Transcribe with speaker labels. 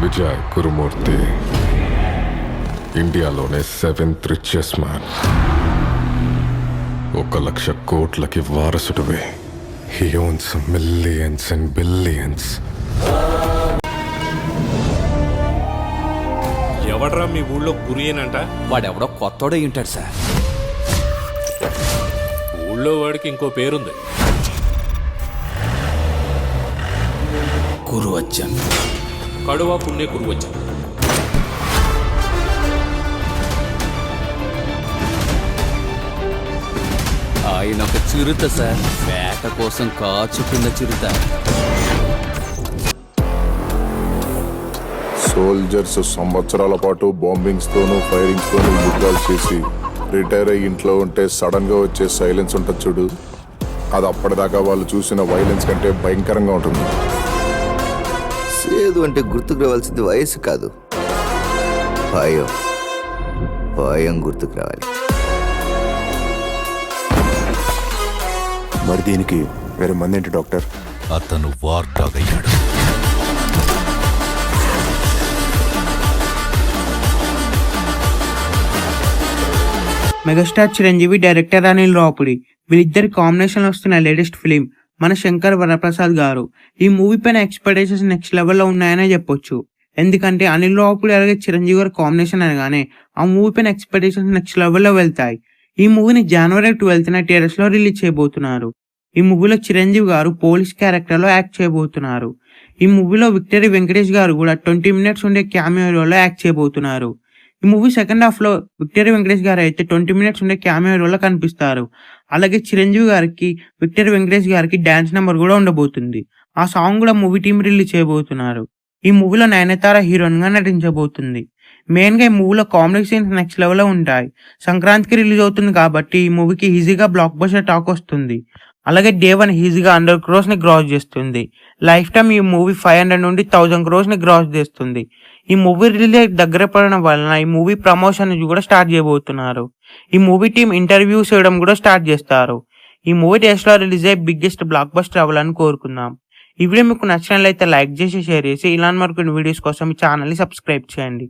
Speaker 1: విజయ్ గురుమూర్తి ఇండియాలోనే 7th richest man. 1,00,000 కోట్లకి వారసుడివే. He owns millions and billions.
Speaker 2: ఎవడ్రా మీ ఊళ్ళో కురియనంట?
Speaker 3: వాడెవడో కొత్తోడే ఉంటాడు సార్.
Speaker 2: ఊళ్ళో వాడికి ఇంకో పేరుంది,
Speaker 3: కురువచ్చన్.
Speaker 2: కడువా పుణ్య కురువచ్చన్.
Speaker 3: ఆయన ఒక చిరుత సార్, వేట కోసం కాచుకున్న చిరుత.
Speaker 4: సోల్జర్స్ సంవత్సరాల పాటు బాంబింగ్స్ తోనూ ఫైరింగ్స్ తోనూ యుద్ధాలు చేసి రిటైర్ అయ్యి ఇంట్లో ఉంటే సడన్ గా వచ్చే సైలెన్స్ ఉంటుంది చూడు, అది అప్పటిదాకా వాళ్ళు చూసిన వైలెన్స్ కంటే భయంకరంగా ఉంటుంది.
Speaker 5: సేదు అంటే గుర్తుకు రావాల్సింది వయసు కాదు, భయం. భయం గుర్తుకు రావాలి.
Speaker 6: మరి దీనికి వేరే మంది ఏంటి డాక్టర్?
Speaker 7: అతను వార్ డాగ్ అయ్యాడు.
Speaker 8: మెగాస్టార్ చిరంజీవి, డైరెక్టర్ అనిల్ రావుపుడి, వీళ్ళిద్దరి కాంబినేషన్ వస్తున్న లేటెస్ట్ ఫిలిం మన శంకర్ వరప్రసాద్ గారు. ఈ మూవీ పైన ఎక్స్పెక్టేషన్స్ నెక్స్ట్ లెవెల్లో ఉన్నాయనే చెప్పొచ్చు. ఎందుకంటే అనిల్ రావుపుడి అలాగే చిరంజీవి గారి కాంబినేషన్ అనగానే ఆ మూవీ పైన ఎక్స్పెక్టేషన్స్ నెక్స్ట్ లెవెల్లో వెళ్తాయి. ఈ మూవీని January 12th థియేటర్స్ లో రిలీజ్ చేయబోతున్నారు. ఈ మూవీలో చిరంజీవి గారు పోలీస్ క్యారెక్టర్ లో యాక్ట్ చేయబోతున్నారు. ఈ మూవీలో విక్టరీ వెంకటేష్ గారు కూడా 20 minutes ఉండే క్యామియో రోల్లో యాక్ట్ చేయబోతున్నారు. ఈ మూవీ సెకండ్ హాఫ్ లో విక్టరీ వెంకటేష్ గారు అయితే 20 minutes ఉండే క్యామియో రోల్లో కనిపిస్తారు. అలాగే చిరంజీవి గారికి విక్టరీ వెంకటేష్ గారికి డాన్స్ నెంబర్ కూడా ఉండబోతుంది. ఆ సాంగ్ కూడా మూవీ టీం రిలీజ్ చేయబోతున్నారు. ఈ మూవీలో నయనతార హీరోయిన్ గా నటించబోతుంది. మెయిన్ గా ఈ మూవీలో కామెడీ సీన్స్ నెక్స్ట్ లెవెల్ లో ఉంటాయి. సంక్రాంతికి రిలీజ్ అవుతుంది కాబట్టి ఈ మూవీకి ఈజీగా బ్లాక్ బస్టర్ టాక్ వస్తుంది. అలాగే Day 1 ఈజీగా 100 crores ని గ్రాస్ చేస్తుంది. లైఫ్ టైమ్ ఈ మూవీ 500 నుండి 1000 crores ని గ్రాస్ చేస్తుంది. ఈ మూవీ రిలీజ్ దగ్గర పడడం వలన ఈ మూవీ ప్రమోషన్ కూడా స్టార్ట్ చేయబోతున్నారు. ఈ మూవీ టీం ఇంటర్వ్యూస్ చేయడం కూడా స్టార్ట్ చేస్తారు. ఈ మూవీ డేస్ లో రిలీజ్ అయ్యే బిగ్గెస్ట్ బ్లాక్ బస్టర్ అవ్వాలని కోరుకుందాం. ఈ వీడియో మీకు నచ్చినట్లయితే లైక్ చేసి షేర్ చేసి ఇలాంటి మరికొన్ని వీడియోస్ కోసం ఈ ఛానల్ ని సబ్స్క్రైబ్ చేయండి.